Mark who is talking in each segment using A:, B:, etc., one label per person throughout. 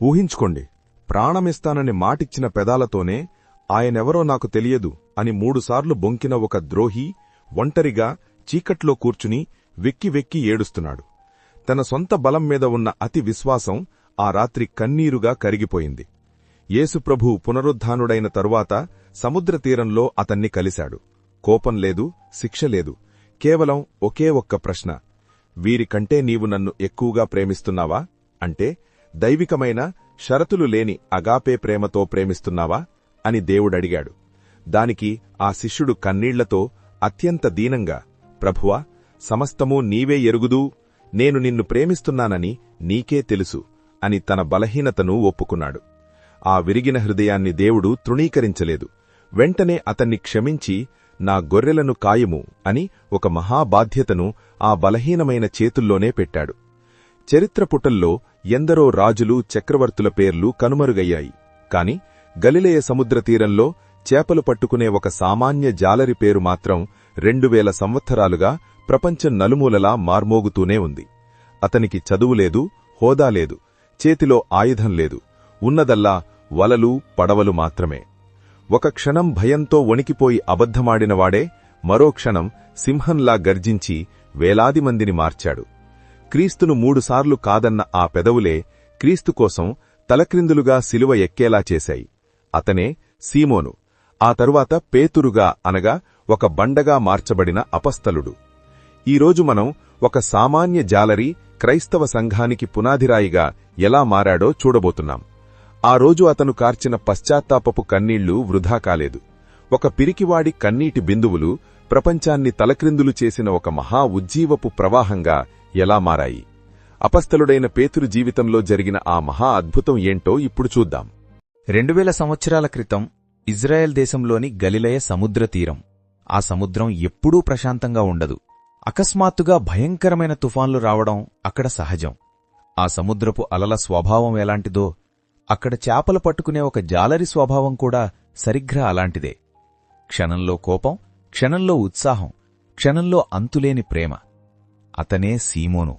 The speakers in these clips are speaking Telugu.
A: ఊహించుకోండి, ప్రాణమిస్తానని మాటిచ్చిన పెదాలతోనే ఆయనెవరో నాకు తెలియదు అని 3 సార్లు బొంకిన ఒక ద్రోహి ఒంటరిగా చీకట్లో కూర్చుని వెక్కి వెక్కి ఏడుస్తున్నాడు. తన సొంత బలం మీద ఉన్న అతి విశ్వాసం ఆ రాత్రి కన్నీరుగా కరిగిపోయింది. యేసుప్రభు పునరుద్ధానుడైన తరువాత సముద్ర తీరంలో అతన్ని కలిశాడు. కోపం లేదు, శిక్ష లేదు, కేవలం ఒకే ఒక్క ప్రశ్న: వీరికంటే నీవు నన్ను ఎక్కువగా ప్రేమిస్తున్నావా? అంటే దైవికమైన షరతులు లేని అగాపే ప్రేమతో ప్రేమిస్తున్నావా అని దేవుడడిగాడు. దానికి ఆ శిష్యుడు కన్నీళ్లతో అత్యంత దీనంగా, ప్రభువా, సమస్తమూ నీవే ఎరుగుదూ, నేను నిన్ను ప్రేమిస్తున్నానని నీకే తెలుసు అని తన బలహీనతను ఒప్పుకున్నాడు. ఆ విరిగిన హృదయాన్ని దేవుడు తృణీకరించలేదు. వెంటనే అతన్ని క్షమించి, నా గొర్రెలను కాయము అని ఒక మహాబాధ్యతను ఆ బలహీనమైన చేతుల్లోనే పెట్టాడు. చరిత్ర పుటల్లో ఎందరో రాజులు, చక్రవర్తుల పేర్లు కనుమరుగయ్యాయి. కాని గలిలయ సముద్ర తీరంలో చేపలు పట్టుకునే ఒక సామాన్య జాలరి పేరు మాత్రం 2000 సంవత్సరాలుగా ప్రపంచం నలుమూలలా మార్మోగుతూనే ఉంది. అతనికి చదువులేదు, హోదా లేదు, చేతిలో ఆయుధం లేదు, ఉన్నదల్లా వలలు, పడవలు మాత్రమే. ఒక క్షణం భయంతో వణికిపోయి అబద్ధమాడినవాడే మరో క్షణం సింహంలా గర్జించి వేలాది మందిని మార్చాడు. క్రీస్తును 3 సార్లు కాదన్న ఆ పెదవులే క్రీస్తుకోసం తలక్రిందులుగా శిలువ ఎక్కేలా చేశాయి. అతనే సీమోను, ఆ తరువాత పేతురుగా అనగా ఒక బండగా మార్చబడిన అపస్తలుడు. ఈరోజు మనం ఒక సామాన్య జాలరి క్రైస్తవ సంఘానికి పునాదిరాయిగా ఎలా మారాడో చూడబోతున్నాం. ఆ రోజు అతను కార్చిన పశ్చాత్తాపపు కన్నీళ్లు వృధా కాలేదు. ఒక పిరికివాడి కన్నీటి బిందువులు ప్రపంచాన్ని తలక్రిందులు చేసిన ఒక మహా ఉజ్జీవపు ప్రవాహంగా ఎలా మారాయి. అపస్తలుడైన పేతురు జీవితంలో జరిగిన ఆ మహా అద్భుతం ఏంటో ఇప్పుడు చూద్దాం.
B: 2000 సంవత్సరాల క్రితం ఇజ్రాయెల్ దేశంలోని గలిలయ సముద్ర తీరం. ఆ సముద్రం ఎప్పుడూ ప్రశాంతంగా ఉండదు. అకస్మాత్తుగా భయంకరమైన తుఫాన్లు రావడం అక్కడ సహజం. ఆ సముద్రపు అలల స్వభావం ఎలాంటిదో అక్కడ చేపలు పట్టుకునే ఒక జాలరి స్వభావం కూడా సరిగ్గా అలాంటిదే. క్షణంలో కోపం, క్షణంలో ఉత్సాహం, క్షణంలో అంతులేని ప్రేమ. అతనే సీమోను.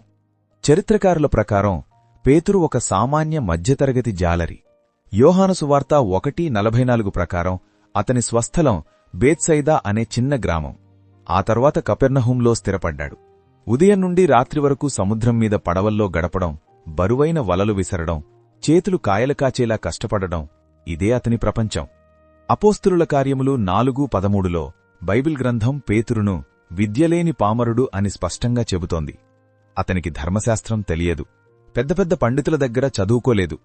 B: చరిత్రకారుల ప్రకారం పేతురు ఒక సామాన్య మధ్యతరగతి జాలరి. యోహాను సువార్త 1:44 ప్రకారం అతని స్వస్థలం బేత్సైదా అనే చిన్న గ్రామం. ఆ తర్వాత కపెర్నహూంలో స్థిరపడ్డాడు. ఉదయం నుండి రాత్రి వరకు సముద్రం మీద పడవల్లో గడపడం, బరువైన వలలు విసరడం, చేతులు కాయలు కాచేలా కష్టపడడం, ఇదే అతని ప్రపంచం. అపోస్తలుల కార్యములు 4:13లో బైబిల్ గ్రంథం పేతురును విద్యలేని పామరుడు అని స్పష్టంగా చెబుతోంది. అతనికి ధర్మశాస్త్రం తెలియదు, పెద్ద పెద్ద పండితుల దగ్గర చదువుకోలేదు.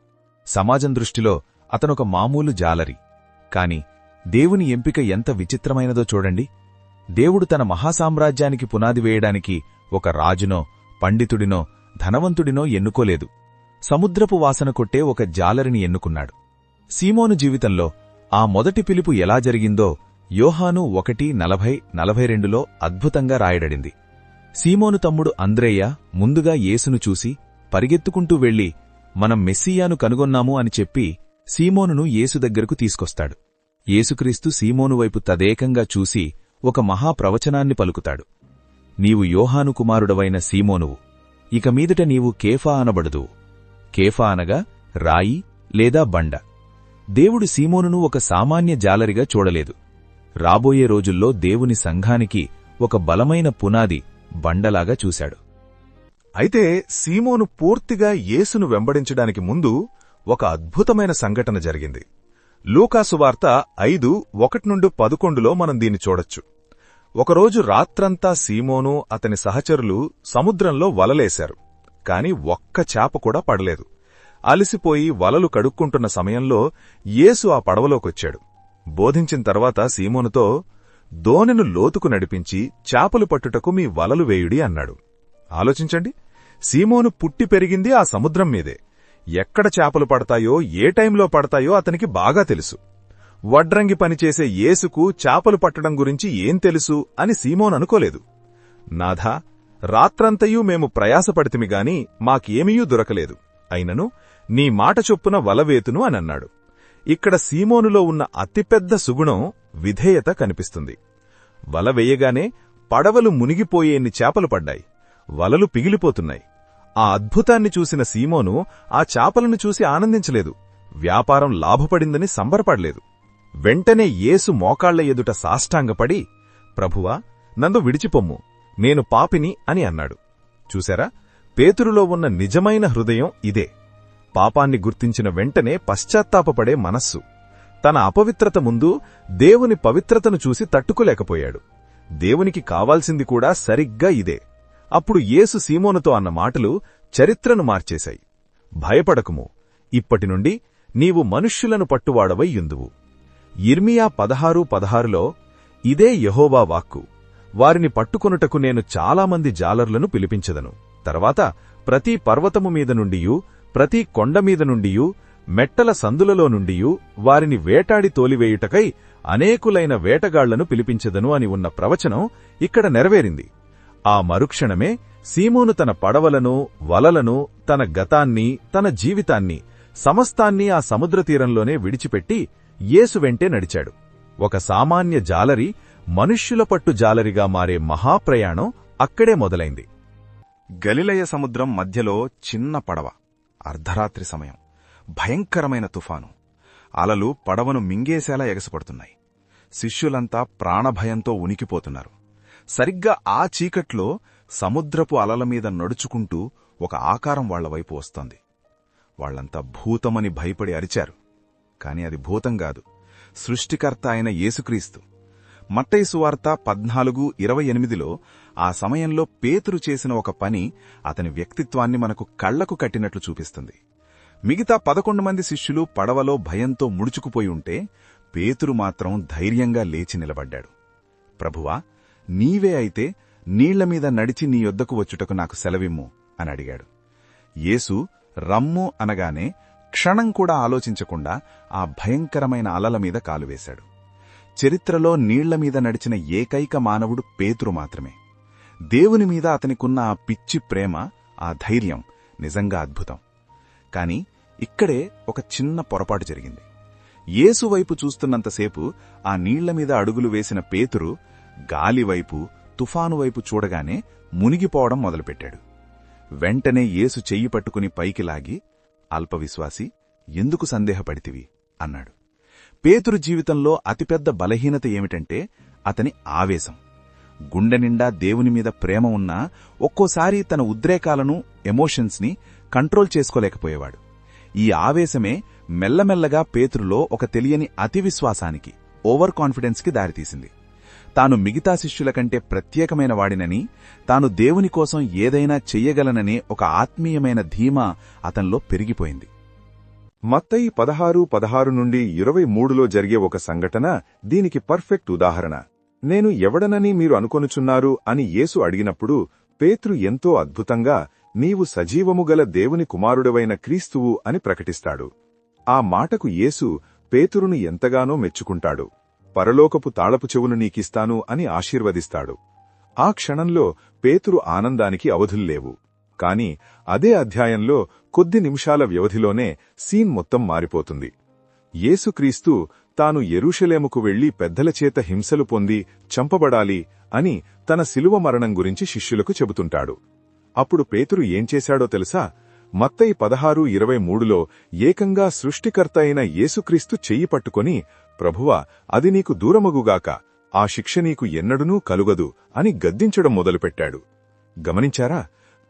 B: సమాజం దృష్టిలో అతనొక మామూలు జాలరి. కాని దేవుని ఎంపిక ఎంత విచిత్రమైనదో చూడండి. దేవుడు తన మహాసామ్రాజ్యానికి పునాది వేయడానికి ఒక రాజునో, పండితుడినో, ధనవంతుడినో ఎన్నుకోలేదు. సముద్రపు వాసన కొట్టే ఒక జాలరిని ఎన్నుకున్నాడు. సీమోను జీవితంలో ఆ మొదటి పిలుపు ఎలా జరిగిందో యోహాను 1:40-42లో అద్భుతంగా రాయబడింది. సీమోను తమ్ముడు అంద్రేయ ముందుగా యేసును చూసి పరిగెత్తుకుంటూ వెళ్లి, మనం మెస్సీయాను కనుగొన్నాము అని చెప్పి సీమోనును యేసు దగ్గరకు తీసుకొస్తాడు. యేసుక్రీస్తు సీమోను వైపు తదేకంగా చూసి ఒక మహాప్రవచనాన్ని పలుకుతాడు. నీవు యోహాను కుమారుడవైన సీమోనువు, ఇక మీదట నీవు కేఫా అనబడుదువు. కేఫా అనగా రాయి లేదా బండ. దేవుడు సీమోనును ఒక సామాన్య జాలరిగా చూడలేదు. రాబోయే రోజుల్లో దేవుని సంఘానికి ఒక బలమైన పునాది, బండలాగా చూశాడు.
A: అయితే సీమోను పూర్తిగా యేసును వెంబడించడానికి ముందు ఒక అద్భుతమైన సంఘటన జరిగింది. లూకాసు వార్త 5:1-11లో మనం దీన్ని చూడొచ్చు. ఒకరోజు రాత్రంతా సీమోను అతని సహచరులు సముద్రంలో వలలేశారు. కాని ఒక్క చేప కూడా పడలేదు. అలసిపోయి వలలు కడుక్కుంటున్న సమయంలో యేసు ఆ పడవలోకొచ్చాడు. బోధించిన తర్వాత సీమోనుతో, దోణెను లోతుకు నడిపించి చేపలు పట్టుటకు మీ వలలు వేయుడి అన్నాడు. ఆలోచించండి, సీమోను పుట్టి పెరిగింది ఆ సముద్రం మీదే. ఎక్కడ చేపలు పడతాయో, ఏ టైంలో పడతాయో అతనికి బాగా తెలుసు. వడ్రంగి పనిచేసే యేసుకు చేపలు పట్టడం గురించి ఏం తెలుసు అని సీమోను అనుకోలేదు. నాథా, రాత్రంతయూ మేము ప్రయాసపడితిమిగాని మాకేమీయూ దొరకలేదు. అయినను నీ మాట చొప్పున వలవేతును అనన్నాడు. ఇక్కడ సీమోనులో ఉన్న అతిపెద్ద సుగుణం విధేయత కనిపిస్తుంది. వల వేయగానే పడవలు మునిగిపోయేన్ని చేపలు పడ్డాయి. వలలు పిగిలిపోతున్నాయి. ఆ అద్భుతాన్ని చూసిన సీమోను ఆ చాపలను చూసి ఆనందించలేదు, వ్యాపారం లాభపడిందని సంబరపడలేదు. వెంటనే యేసు మోకాళ్ల ఎదుట సాష్టాంగపడి, ప్రభువా, నన్ను విడిచిపొమ్ము, నేను పాపిని అని అన్నాడు. చూశారా, పేతురులో ఉన్న నిజమైన హృదయం ఇదే. పాపాన్ని గుర్తించిన వెంటనే పశ్చాత్తాపపడే మనస్సు. తన అపవిత్రత ముందు దేవుని పవిత్రతను చూసి తట్టుకోలేకపోయాడు. దేవునికి కావాల్సింది కూడా సరిగ్గా ఇదే. అప్పుడు యేసు సీమోనుతో అన్న మాటలు చరిత్రను మార్చేశాయి. భయపడకుము, ఇప్పటినుండి నీవు మనుష్యులను పట్టువాడవై యుందువు. యిర్మీయా 16:16లో ఇదే యెహోవా వాక్కు. వారిని పట్టుకొనుటకు నేను చాలామంది జాలర్లను పిలిపించెదను. తర్వాత ప్రతి పర్వతము మీద నుండియూ ప్రతి కొండమీద నుండియూ మెట్టల సందులలో నుండియూ వారిని వేటాడి తోలివేయుటకై అనేకులైన వేటగాళ్లను పిలిపించెదను అని ఉన్న ప్రవచనం ఇక్కడ నెరవేరింది. ఆ మరుక్షణమే సీమోను తన పడవలను, వలలను, తన గతాన్ని, తన జీవితాన్ని, సమస్తాన్ని ఆ సముద్రతీరంలోనే విడిచిపెట్టి యేసు వెంటే నడిచాడు. ఒక సామాన్య జాలరి మనుష్యుల పట్టు జాలరిగా మారే మహాప్రయాణం అక్కడే మొదలైంది. గలిలయ సముద్రం మధ్యలో చిన్న పడవ. అర్ధరాత్రి సమయం. భయంకరమైన తుఫాను. అలలు పడవను మింగేసేలా ఎగసిపడుతున్నాయి. శిష్యులంతా ప్రాణభయంతో ఉనికిపోతున్నారు. సరిగ్గా ఆ చీకట్లో సముద్రపు అలలమీద నడుచుకుంటూ ఒక ఆకారం వాళ్లవైపు వస్తోంది. వాళ్లంతా భూతమని భయపడి అరిచారు. కాని అది భూతం కాదు, సృష్టికర్త అయిన యేసుక్రీస్తు. మత్తయి సువార్త 14:28లో ఆ సమయంలో పేతురు చేసిన ఒక పని అతని వ్యక్తిత్వాన్ని మనకు కళ్లకు కట్టినట్లు చూపిస్తుంది. మిగతా 11 మంది శిష్యులు పడవలో భయంతో ముడుచుకుపోయి ఉంటే, పేతురు మాత్రం ధైర్యంగా లేచి నిలబడ్డాడు. ప్రభువా, నీవే అయితే నీళ్లమీద నడిచి నీ యొద్దకు వచ్చుటకు నాకు సెలవిమ్ము అని అడిగాడు. యేసు రమ్ము అనగానే క్షణం కూడా ఆలోచించకుండా ఆ భయంకరమైన అలల మీద కాలువేశాడు. చరిత్రలో నీళ్లమీద నడిచిన ఏకైక మానవుడు పేతురు మాత్రమే. దేవుని మీద అతనికున్న ఆ పిచ్చి ప్రేమ, ఆ ధైర్యం నిజంగా అద్భుతం. కాని ఇక్కడే ఒక చిన్న పొరపాటు జరిగింది. యేసు వైపు చూస్తున్నంతసేపు ఆ నీళ్లమీద అడుగులు వేసిన పేతురు గాలివైపు, తుఫాను వైపు చూడగానే మునిగిపోవడం మొదలుపెట్టాడు. వెంటనే యేసు చెయ్యి పట్టుకుని పైకి లాగి, అల్పవిశ్వాసి, ఎందుకు సందేహపడితివి అన్నాడు. పేతురు జీవితంలో అతిపెద్ద బలహీనత ఏమిటంటే అతని ఆవేశం. గుండె నిండా దేవుని మీద ప్రేమ ఉన్నా ఒక్కోసారి తన ఉద్రేకాలను, ఎమోషన్స్ని కంట్రోల్ చేసుకోలేకపోయేవాడు. ఈ ఆవేశమే మెల్లమెల్లగా పేతురులో ఒక తెలియని అతివిశ్వాసానికి, ఓవర్ కాన్ఫిడెన్స్కి దారితీసింది. తాను మిగతా శిష్యుల కంటే ప్రత్యేకమైన వాడినని, తాను దేవుని కోసం ఏదైనా చెయ్యగలననే ఒక ఆత్మీయమైన ధీమా అతనిలో పెరిగిపోయింది. మత్తయి 16:16 నుండి 23లో జరిగే ఒక సంఘటన దీనికి పర్ఫెక్ట్ ఉదాహరణ. నేను ఎవడనని మీరు అనుకొనుచున్నారు అని యేసు అడిగినప్పుడు పేతురు ఎంతో అద్భుతంగా, నీవు సజీవముగల దేవుని కుమారుడవైన క్రీస్తువు అని ప్రకటిస్తాడు. ఆ మాటకు యేసు పేతురును ఎంతగానో మెచ్చుకుంటాడు. పరలోకపు తాళపు చెవులు నీకిస్తాను అని ఆశీర్వదిస్తాడు. ఆ క్షణంలో పేతురు ఆనందానికి అవధుల్లేవు. కాని అదే అధ్యాయంలో కొద్ది నిమిషాల వ్యవధిలోనే సీన్ మొత్తం మారిపోతుంది. యేసుక్రీస్తు తాను యెరూషలేముకు వెళ్లి పెద్దలచేత హింసలు పొంది చంపబడాలి అని తన శిలువ మరణం గురించి శిష్యులకు చెబుతుంటాడు. అప్పుడు పేతురు ఏం చేశాడో తెలుసా? మత్తయి 16:23లో ఏకంగా సృష్టికర్త అయిన యేసుక్రీస్తు చెయ్యి పట్టుకొని, ప్రభువా, అది నీకు దూరమగుగాక, ఆ శిక్ష నీకు ఎన్నడూనూ కలుగదు అని గద్దించడం మొదలుపెట్టాడు. గమనించారా?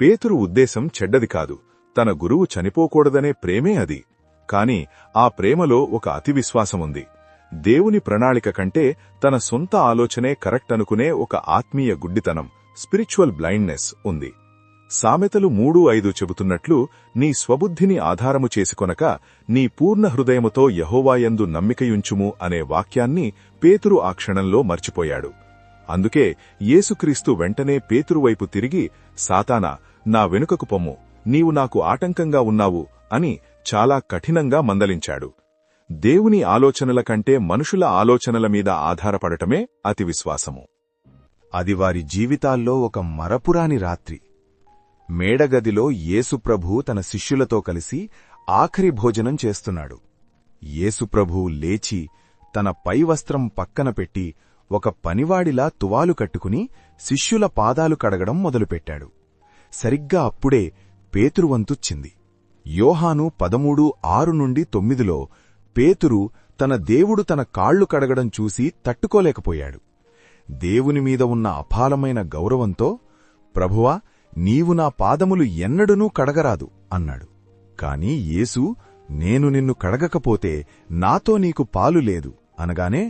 A: పేతురు ఉద్దేశం చెడ్డది కాదు, తన గురువు చనిపోకూడదనే ప్రేమే అది. కాని ఆ ప్రేమలో ఒక అతివిశ్వాసముంది. దేవుని ప్రణాళిక కంటే తన సొంత ఆలోచనే కరెక్ట్ అనుకునే ఒక ఆత్మీయ గుడ్డితనం, స్పిరిచువల్ బ్లైండ్నెస్ ఉంది. సామెతలు 3:5 చెబుతున్నట్లు, నీ స్వబుద్ధిని ఆధారము చేసుకొనక నీ పూర్ణ హృదయముతో యెహోవాయందు నమ్మికయుంచుము అనే వాక్యాన్ని పేతురు ఆ క్షణంలో మర్చిపోయాడు. అందుకే యేసుక్రీస్తు వెంటనే పేతురువైపు తిరిగి, సాతానా, నా వెనుకకు పొమ్ము, నీవు నాకు ఆటంకంగా ఉన్నావు అని చాలా కఠినంగా మందలించాడు. దేవుని ఆలోచనల కంటే మనుషుల ఆలోచనల మీద ఆధారపడటమే అతివిశ్వాసము. అది వారి జీవితాల్లో ఒక మరపురాని రాత్రి. మేడగదిలో యేసుప్రభు తన శిష్యులతో కలిసి ఆఖరి భోజనం చేస్తున్నాడు. యేసుప్రభు లేచి తన పైవస్త్రం పక్కన పెట్టి ఒక పనివాడిలా తువాలు కట్టుకుని శిష్యుల పాదాలు కడగడం మొదలుపెట్టాడు. సరిగ్గా అప్పుడే పేతురు వంతుచ్చింది. యోహాను 13:6-9లో పేతురు తన దేవుడు తన కాళ్లు కడగడం చూసి తట్టుకోలేకపోయాడు. దేవునిమీద ఉన్న అపారమైన గౌరవంతో, ప్రభువా, నీవు నా పాదములు ఎన్నడూనూ కడగరాదు అన్నాడు. కాని యేసు, నేను నిన్ను కడగకపోతే నాతో నీకు పాలు లేదు అనగానే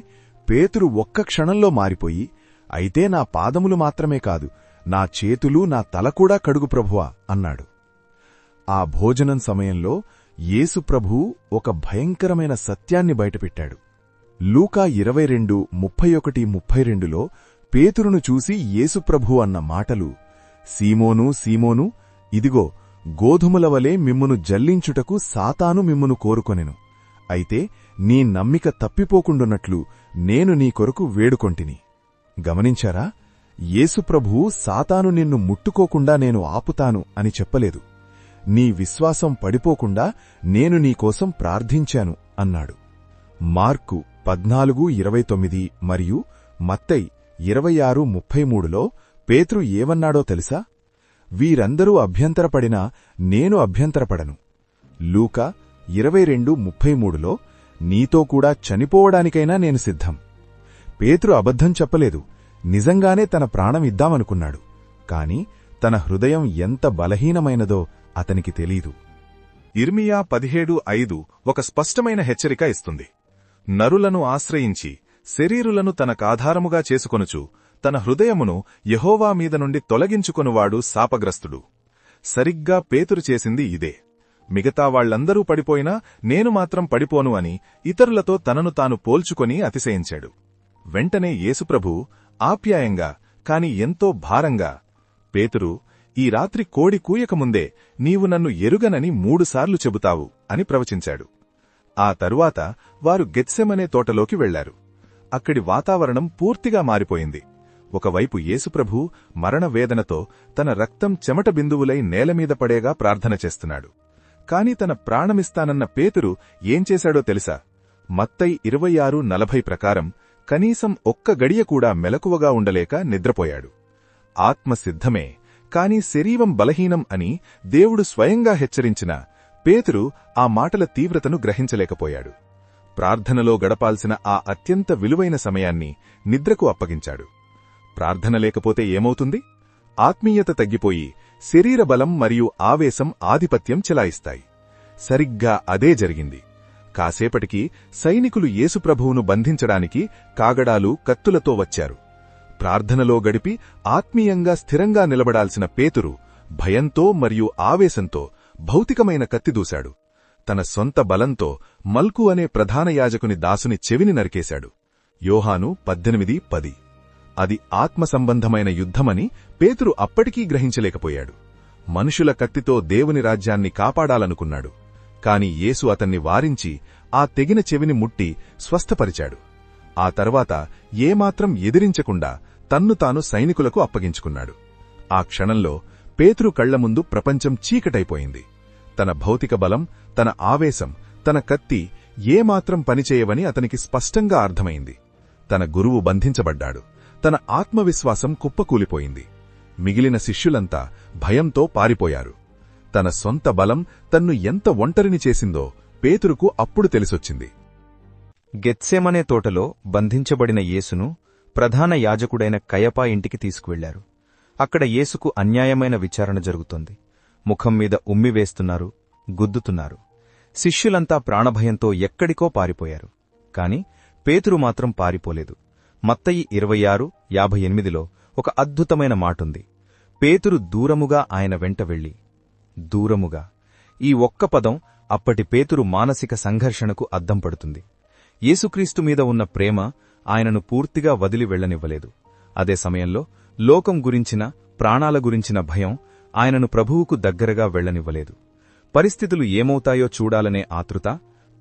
A: పేతురు ఒక్క క్షణంలో మారిపోయి, అయితే నా పాదములు మాత్రమే కాదు, నా చేతులు, నా తల కూడా కడుగు ప్రభువా అన్నాడు. ఆ భోజనం సమయంలో యేసు ప్రభువు ఒక భయంకరమైన సత్యాన్ని బయటపెట్టాడు. లూకా 22:31-32లో పేతురును చూసి యేసుప్రభు అన్న మాటలు, సీమోనూ సీమోనూ, ఇదిగో గోధుమల వలె మిమ్మును జల్లించుటకు సాతాను మిమ్మును కోరుకొనెను. అయితే నీ నమ్మిక తప్పిపోకుండున్నట్లు నేను నీ కొరకు వేడుకొంటిని. గమనించారా? యేసుప్రభువు సాతాను నిన్ను ముట్టుకోకుండా నేను ఆపుతాను అని చెప్పలేదు. నీ విశ్వాసం పడిపోకుండా నేను నీకోసం ప్రార్థించాను అన్నాడు. మార్కు 14:29 మరియు మత్తయి 26:33లో పేతురు ఏమన్నాడో తెలుసా? వీరందరూ అభ్యంతరపడినా నేను అభ్యంతరపడను. లూకా 22:33లో నీతో కూడా చనిపోవడానికైనా నేను సిద్ధం. పేతురు అబద్ధం చెప్పలేదు. నిజంగానే తన ప్రాణం ఇద్దామనుకున్నాడు. కాని తన హృదయం ఎంత బలహీనమైనదో అతనికి తెలీదు.
C: ఇర్మియా 17:5 ఒక స్పష్టమైన హెచ్చరిక ఇస్తుంది. నరులను ఆశ్రయించి శరీరులను తనకాధారముగా చేసుకొనుచు తన హృదయమును యెహోవా మీద నుండి తొలగించుకొనువాడు శాపగ్రస్తుడు. సరిగ్గా పేతురు చేసింది ఇదే. మిగతా వాళ్లందరూ పడిపోయినా నేను మాత్రం పడిపోను అని ఇతరులతో తనను తాను పోల్చుకొని అతిశయించాడు. వెంటనే యేసుప్రభు ఆప్యాయంగా కాని ఎంతో భారంగా, పేతురు, ఈ రాత్రి కోడి కూయకముందే నీవు నన్ను ఎరుగనని 3 సార్లు చెబుతావు అని ప్రవచించాడు. ఆ తరువాత వారు గెత్సెమనే తోటలోకి వెళ్లారు. అక్కడి వాతావరణం పూర్తిగా మారిపోయింది. ఒకవైపు యేసుప్రభు మరణవేదనతో తన రక్తం చెమట బిందువులై నేలమీద పడేగా ప్రార్థన చేస్తున్నాడు. కాని తన ప్రాణమిస్తానన్న పేతురు ఏం చేశాడో తెలుసా? మత్తయి 26:40 ప్రకారం కనీసం ఒక్క గడియ కూడా మెలకువగా ఉండలేక నిద్రపోయాడు. ఆత్మ సిద్ధమే, కాని శరీరం బలహీనం అని దేవుడు స్వయంగా హెచ్చరించిన పేతురు ఆ మాటల తీవ్రతను గ్రహించలేకపోయాడు. ప్రార్థనలో గడపాల్సిన ఆ అత్యంత విలువైన సమయాన్ని నిద్రకు అప్పగించాడు. ప్రార్థన లేకపోతే ఏమవుతుంది? ఆత్మీయత తగ్గిపోయి శరీర బలం మరియు ఆవేశం ఆధిపత్యం చెలాయిస్తాయి. సరిగ్గా అదే జరిగింది. కాసేపటికి సైనికులు యేసుప్రభువును బంధించడానికి కాగడాలు, కత్తులతో వచ్చారు. ప్రార్థనలో గడిపి ఆత్మీయంగా స్థిరంగా నిలబడాల్సిన పేతురు భయంతో మరియు ఆవేశంతో భౌతికమైన కత్తిదూశాడు. తన సొంత బలంతో మల్కు అనే ప్రధాన యాజకుని దాసుని చెవిని నరికేశాడు. యోహాను 18:10. అది ఆత్మసంబంధమైన యుద్ధమని పేతురు అప్పటికీ గ్రహించలేకపోయాడు. మనుషుల కత్తితో దేవుని రాజ్యాన్ని కాపాడాలనుకున్నాడు. కాని యేసు అతన్ని వారించి ఆ తెగిన చెవిని ముట్టి స్వస్థపరిచాడు. ఆ తర్వాత ఏమాత్రం ఎదిరించకుండా తన్ను తాను సైనికులకు అప్పగించుకున్నాడు. ఆ క్షణంలో పేతురు కళ్ల ముందు ప్రపంచం చీకటైపోయింది. తన భౌతిక బలం, తన ఆవేశం, తన కత్తి ఏమాత్రం పనిచేయవని అతనికి స్పష్టంగా అర్థమైంది. తన గురువు బంధించబడ్డాడు. తన ఆత్మవిశ్వాసం కుప్పకూలిపోయింది. మిగిలిన శిష్యులంతా భయంతో పారిపోయారు. తన సొంత బలం తన్ను ఎంత ఒంటరిని చేసిందో పేతురుకు అప్పుడు తెలిసొచ్చింది.
B: గెత్సెమనే తోటలో బంధించబడిన యేసును ప్రధాన యాజకుడైన కయపా ఇంటికి తీసుకువెళ్లారు. అక్కడ యేసుకు అన్యాయమైన విచారణ జరుగుతోంది. ముఖం మీద ఉమ్మివేస్తున్నారు, గుద్దుతున్నారు. శిష్యులంతా ప్రాణభయంతో ఎక్కడికో పారిపోయారు. కాని పేతురు మాత్రం పారిపోలేదు. మత్తయి 26:58లో ఒక అద్భుతమైన మాటుంది. పేతురు దూరముగా ఆయన వెంట వెళ్లి. దూరముగా, ఈ ఒక్క పదం అప్పటి పేతురు మానసిక సంఘర్షణకు అద్దం పడుతుంది. యేసుక్రీస్తు మీద ఉన్న ప్రేమ ఆయనను పూర్తిగా వదిలి వెళ్లనివ్వలేదు. అదే సమయంలో లోకం గురించిన, ప్రాణాల గురించిన భయం ఆయనను ప్రభువుకు దగ్గరగా వెళ్లనివ్వలేదు. పరిస్థితులు ఏమవుతాయో చూడాలనే ఆతృత,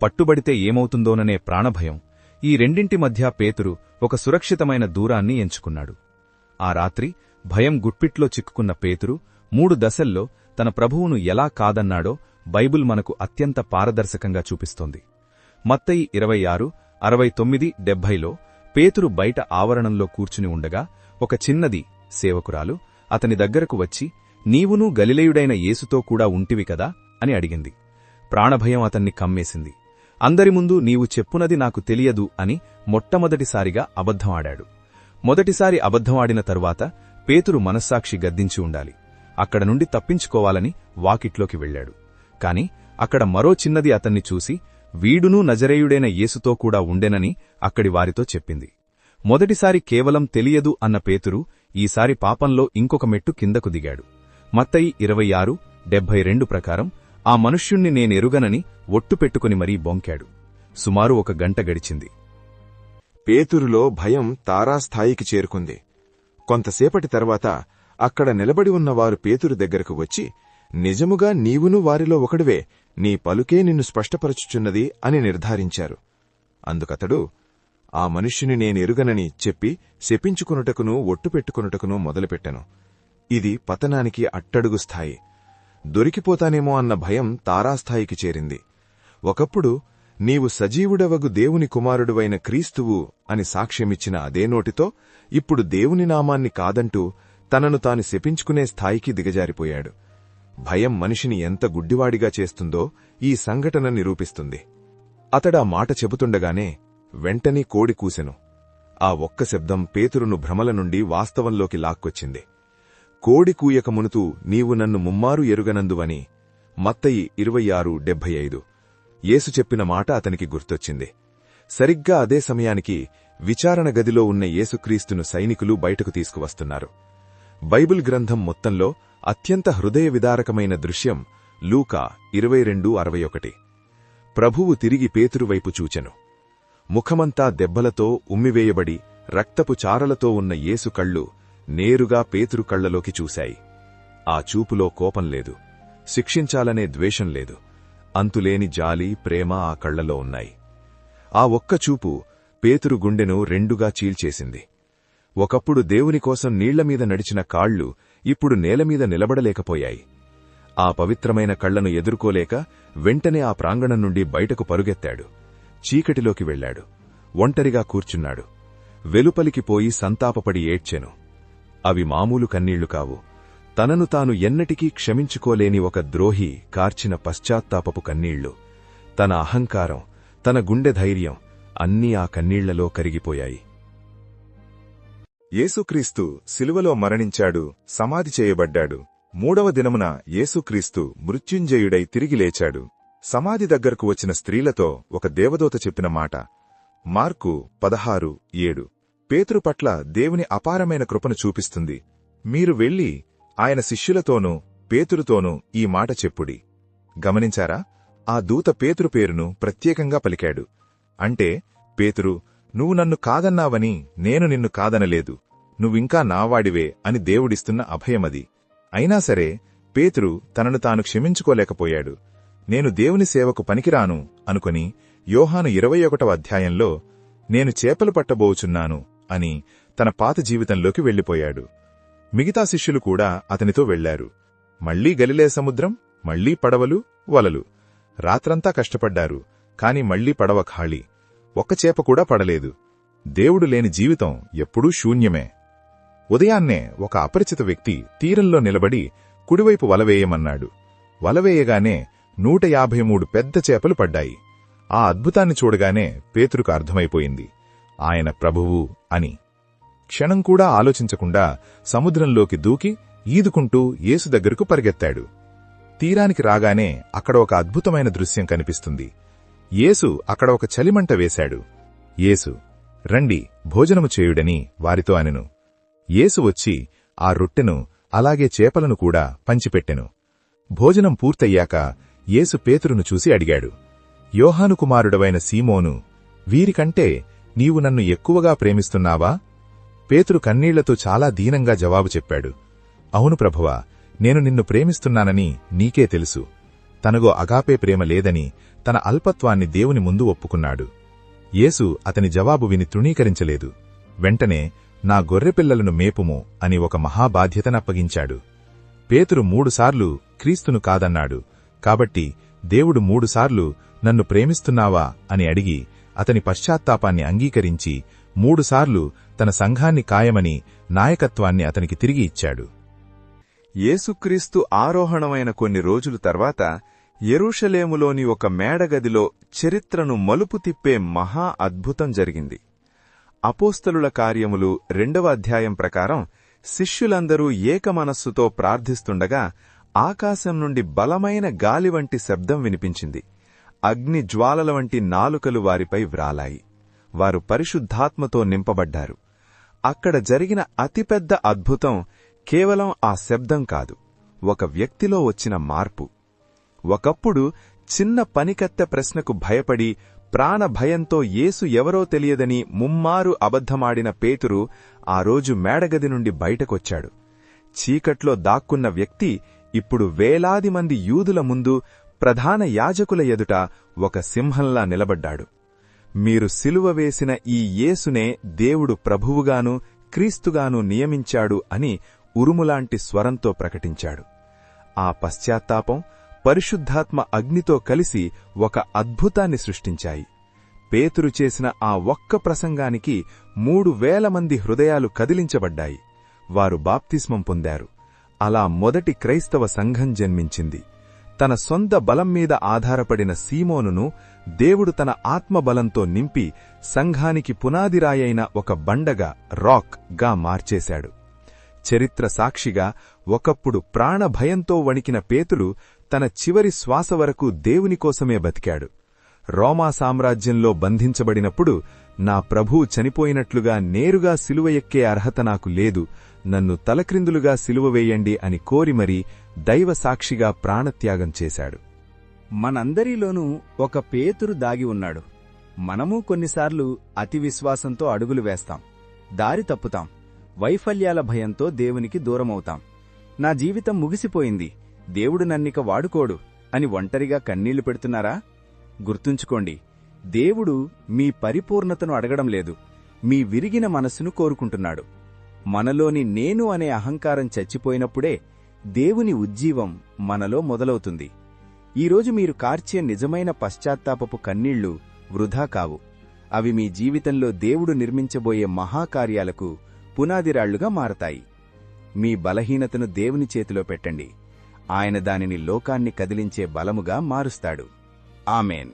B: పట్టుబడితే ఏమవుతుందోననే ప్రాణభయం, ఈ రెండింటి మధ్య పేతురు ఒక సురక్షితమైన దూరాన్ని ఎంచుకున్నాడు. ఆ రాత్రి భయం గుప్పిట్లో చిక్కుకున్న పేతురు 3 దశల్లో తన ప్రభువును ఎలా కాదన్నాడో బైబిల్ మనకు అత్యంత పారదర్శకంగా చూపిస్తోంది. మత్తయి 26:69-70లో పేతురు బయట ఆవరణంలో కూర్చుని ఉండగా ఒక చిన్నది సేవకురాలు అతని దగ్గరకు వచ్చి, నీవునూ గలిలయుడైన యేసుతో కూడా ఉంటివి కదా అని అడిగింది. ప్రాణభయం అతన్ని కమ్మేసింది. అందరి ముందు నీవు చెప్పునది నాకు తెలియదు అని మొట్టమొదటిసారిగా అబద్ధమాడాడు. మొదటిసారి అబద్ధమాడిన తరువాత పేతురు మనస్సాక్షి గద్దించి ఉండాలి. అక్కడ నుండి తప్పించుకోవాలని వాకిట్లోకి వెళ్లాడు. కాని అక్కడ మరో చిన్నది అతన్ని చూసి వీడునూ నజరేయుడైన యేసుతో కూడా ఉండెనని అక్కడి వారితో చెప్పింది. మొదటిసారి కేవలం తెలియదు అన్న పేతురు ఈసారి పాపంలో ఇంకొక మెట్టు కిందకు దిగాడు. మత్తయి 26:72 ప్రకారం ఆ మనుష్యుణ్ణి నేనెరుగనని ఒట్టు పెట్టుకుని మరీ బొంకాడు. సుమారు 1 గంట గడిచింది.
A: పేతురులో భయం తారాస్థాయికి చేరుకుంది. కొంతసేపటి తర్వాత అక్కడ నిలబడి ఉన్నవారు పేతురు దగ్గరకు వచ్చి, నిజముగా నీవును వారిలో ఒకడివే, నీ పలుకే నిన్ను స్పష్టపరచుచున్నది అని నిర్ధారించారు. అందుకతడు, ఆ మనుష్యుని నేనెరుగనని చెప్పి శపించుకొనుటకును ఒట్టుపెట్టుకొనుటకును మొదలుపెట్టెను. ఇది పతనానికి అట్టడుగు స్థాయి. దొరికిపోతానేమో అన్న భయం తారాస్థాయికి చేరింది. ఒకప్పుడు నీవు సజీవుడవగు దేవుని కుమారుడువైన క్రీస్తువు అని సాక్ష్యమిచ్చిన అదే నోటితో ఇప్పుడు దేవుని నామాన్ని కాదంటూ తనను తాను శపించుకునే స్థాయికి దిగజారిపోయాడు. భయం మనిషిని ఎంత గుడ్డివాడిగా చేస్తుందో ఈ సంఘటన నిరూపిస్తుంది. అతడా మాట చెబుతుండగానే వెంటనే కోడి కూసెను. ఆ ఒక్క శబ్దం పేతురును భ్రమల నుండి వాస్తవంలోకి లాక్కొచ్చింది. కోడి కూయక మునుతూ నీవు నన్ను ముమ్మారు ఎరుగనందువని మత్తయి 26:75 యేసు చెప్పిన మాట అతనికి గుర్తొచ్చింది. సరిగ్గా అదే సమయానికి విచారణ గదిలో ఉన్న యేసుక్రీస్తును సైనికులు బయటకు తీసుకువస్తున్నారు. బైబిల్ గ్రంథం మొత్తంలో అత్యంత హృదయ విదారకమైన దృశ్యం లూకా 22:61. ప్రభువు తిరిగి పేతురు వైపు చూచెను. ముఖమంతా దెబ్బలతో ఉమ్మివేయబడి రక్తపు చారలతో ఉన్న యేసు కళ్ళు నేరుగా పేతురు కళ్లలోకి చూశాయి. ఆ చూపులో కోపం లేదు, శిక్షించాలనే ద్వేషం లేదు, అంతులేని జాలి, ప్రేమ ఆ కళ్లలో ఉన్నాయి. ఆ ఒక్క చూపు పేతురు గుండెను రెండుగా చీల్చేసింది. ఒకప్పుడు దేవునికోసం నీళ్లమీద నడిచిన కాళ్లు ఇప్పుడు నేలమీద నిలబడలేకపోయాయి. ఆ పవిత్రమైన కళ్లను ఎదుర్కోలేక వెంటనే ఆ ప్రాంగణం నుండి బయటకు పరుగెత్తాడు. చీకటిలోకి వెళ్లాడు. ఒంటరిగా కూర్చున్నాడు. వెలుపలికి పోయి సంతాపపడి ఏడ్చెను. అవి మామూలు కన్నీళ్లు కావు. తనను తాను ఎన్నటికీ క్షమించుకోలేని ఒక ద్రోహి కార్చిన పశ్చాత్తాపపు కన్నీళ్లు. తన అహంకారం, తన గుండె ధైర్యం అన్నీ ఆ కన్నీళ్లలో కరిగిపోయాయి.
C: యేసుక్రీస్తు శిలువలో మరణించాడు, సమాధి చేయబడ్డాడు. 3వ దినమున యేసుక్రీస్తు మృత్యుంజయుడై తిరిగి లేచాడు. సమాధి దగ్గరకు వచ్చిన స్త్రీలతో ఒక దేవదూత చెప్పిన మాట మార్కు 16:7 పేతురు పట్ల దేవుని అపారమైన కృపను చూపిస్తుంది. మీరు వెళ్లి ఆయన శిష్యులతోనూ పేతురుతోనూ ఈ మాట చెప్పుడి. గమనించారా? ఆ దూత పేతురు పేరును ప్రత్యేకంగా పలికాడు. అంటే, పేతురు, నువ్వు నన్ను కాదన్నావని నేను నిన్ను కాదనలేదు, నువ్వింకా నావాడివే అని దేవుడిస్తున్న అభయమది. అయినా సరే పేతురు తనను తాను క్షమించుకోలేకపోయాడు. నేను దేవుని సేవకు పనికిరాను అనుకుని యోహాను 21వ అధ్యాయంలో నేను చేపలు పట్టబోచున్నాను అని తన పాత జీవితంలోకి వెళ్లిపోయాడు. మిగతా శిష్యులు కూడా అతనితో వెళ్లారు. మళ్లీ గలిలే సముద్రం, మళ్లీ పడవలు, వలలు. రాత్రంతా కష్టపడ్డారు, కాని మళ్లీ పడవ ఖాళీ. ఒక్క చేప కూడా పడలేదు. దేవుడు లేని జీవితం ఎప్పుడూ శూన్యమే. ఉదయాన్నే ఒక అపరిచిత వ్యక్తి తీరంలో నిలబడి కుడివైపు వలవేయమన్నాడు. వలవేయగానే 153 పెద్ద చేపలు పడ్డాయి. ఆ అద్భుతాన్ని చూడగానే పేతురుకు అర్థమైపోయింది, ఆయన ప్రభువు అని. క్షణం కూడా ఆలోచించకుండా సముద్రంలోకి దూకి ఈదుకుంటూ యేసు దగ్గరకు పరిగెత్తాడు. తీరానికి రాగానే అక్కడ ఒక అద్భుతమైన దృశ్యం కనిపిస్తుంది. యేసు అక్కడ ఒక చలిమంట వేశాడు. యేసు, రండి భోజనము చేయుడని వారితో అనెను. యేసు వచ్చి ఆ రొట్టెను అలాగే చేపలను కూడా పంచిపెట్టెను. భోజనం పూర్తయ్యాక యేసు పేతురును చూసి అడిగాడు, యోహాను కుమారుడవైన సీమోను, వీరికంటే నీవు నన్ను ఎక్కువగా ప్రేమిస్తున్నావా? పేతురు కన్నీళ్లతో చాలా దీనంగా జవాబు చెప్పాడు, అవును ప్రభువా, నేను నిన్ను ప్రేమిస్తున్నానని నీకే తెలుసు. తనగో అగాపే ప్రేమ లేదని తన అల్పత్వాన్ని దేవుని ముందు ఒప్పుకున్నాడు. యేసు అతని జవాబు విని తృణీకరించలేదు. వెంటనే నా గొర్రెపిల్లలను మేపుము అని ఒక మహాబాధ్యతనప్పగించాడు. పేతురు 3 సార్లు క్రీస్తును కాదన్నాడు. కాబట్టి దేవుడు 3 సార్లు నన్ను ప్రేమిస్తున్నావా అని అడిగి అతని పశ్చాత్తాపాన్ని అంగీకరించి 3 సార్లు తన సంఘాన్ని కాయమని నాయకత్వాన్ని అతనికి తిరిగి ఇచ్చాడు.
A: యేసుక్రీస్తు ఆరోహణమైన కొన్ని రోజుల తర్వాత యెరూషలేములోని ఒక మేడగదిలో చరిత్రను మలుపు తిప్పే మహా అద్భుతం జరిగింది. అపోస్తలుల కార్యములు 2వ అధ్యాయం ప్రకారం శిష్యులందరూ ఏకమనస్సుతో ప్రార్థిస్తుండగా ఆకాశం నుండి బలమైన గాలి వంటి శబ్దం వినిపించింది. అగ్ని జ్వాలల వంటి నాలుకలు వారిపై వ్రాలాయి. వారు పరిశుద్ధాత్మతో నింపబడ్డారు. అక్కడ జరిగిన అతిపెద్ద అద్భుతం కేవలం ఆ శబ్దం కాదు, ఒక వ్యక్తిలో వచ్చిన మార్పు. ఒకప్పుడు చిన్న పనికత్తె ప్రశ్నకు భయపడి ప్రాణభయంతో యేసు ఎవరో తెలియదని ముమ్మారు అబద్ధమాడిన పేతురు ఆ రోజు మేడగది నుండి బయటకొచ్చాడు. చీకట్లో దాక్కున్న వ్యక్తి ఇప్పుడు వేలాది మంది యూదుల ముందు, ప్రధాన యాజకుల ఎదుట ఒక సింహంలా నిలబడ్డాడు. మీరు సిలువ వేసిన ఈ యేసునే దేవుడు ప్రభువుగాను క్రీస్తుగాను నియమించాడు అని ఉరుములాంటి స్వరంతో ప్రకటించాడు. ఆ పశ్చాత్తాపం పరిశుద్ధాత్మ అగ్నితో కలిసి ఒక అద్భుతాన్ని సృష్టించాయి. పేతురు చేసిన ఆ ఒక్క ప్రసంగానికి 3,000 మంది హృదయాలు కదిలించబడ్డాయి. వారు బాప్తిస్మం పొందారు. అలా మొదటి క్రైస్తవ సంఘం జన్మించింది. తన సొంత బలం మీద ఆధారపడిన సీమోనును దేవుడు తన ఆత్మబలంతో నింపి సంఘానికి పునాదిరాయైన ఒక బండగా, రాక్ గా మార్చేశాడు. చరిత్ర సాక్షిగా ఒకప్పుడు ప్రాణభయంతో వణికిన పేతురు తన చివరి శ్వాస వరకు దేవునికోసమే బతికాడు. రోమా సామ్రాజ్యంలో బంధించబడినప్పుడు, నా ప్రభువు చనిపోయినట్లుగా నేరుగా సిలువ ఎక్కే అర్హత నాకు లేదు, నన్ను తలక్రిందులుగా సిలువ వేయండి అని కోరి మరీ దైవ సాక్షిగా ప్రాణత్యాగం చేశాడు.
B: మనందరిలోనూ ఒక పేతురు దాగి ఉన్నాడు. మనమూ కొన్నిసార్లు అతి విశ్వాసంతో అడుగులు వేస్తాం, దారి తప్పుతాం, వైఫల్యాల భయంతో దేవునికి దూరమవుతాం. నా జీవితం ముగిసిపోయింది, దేవుడు నన్నిక వాడుకోడు అని ఒంటరిగా కన్నీళ్లు పెడుతున్నారా? గుర్తుంచుకోండి, దేవుడు మీ పరిపూర్ణతను అడగడం లేదు, మీ విరిగిన మనస్సును కోరుకుంటున్నాడు. మనలోని నేను అనే అహంకారం చచ్చిపోయినప్పుడే దేవుని ఉజ్జీవం మనలో మొదలవుతుంది. ఈరోజు మీరు కార్చే నిజమైన పశ్చాత్తాపపు కన్నీళ్లు వృధా కావు. అవి మీ జీవితంలో దేవుడు నిర్మించబోయే మహాకార్యాలకు పునాదిరాళ్లుగా మారతాయి. మీ బలహీనతను దేవుని చేతిలో పెట్టండి. ఆయన దానిని లోకాన్ని కదిలించే బలముగా మారుస్తాడు. ఆమేన్.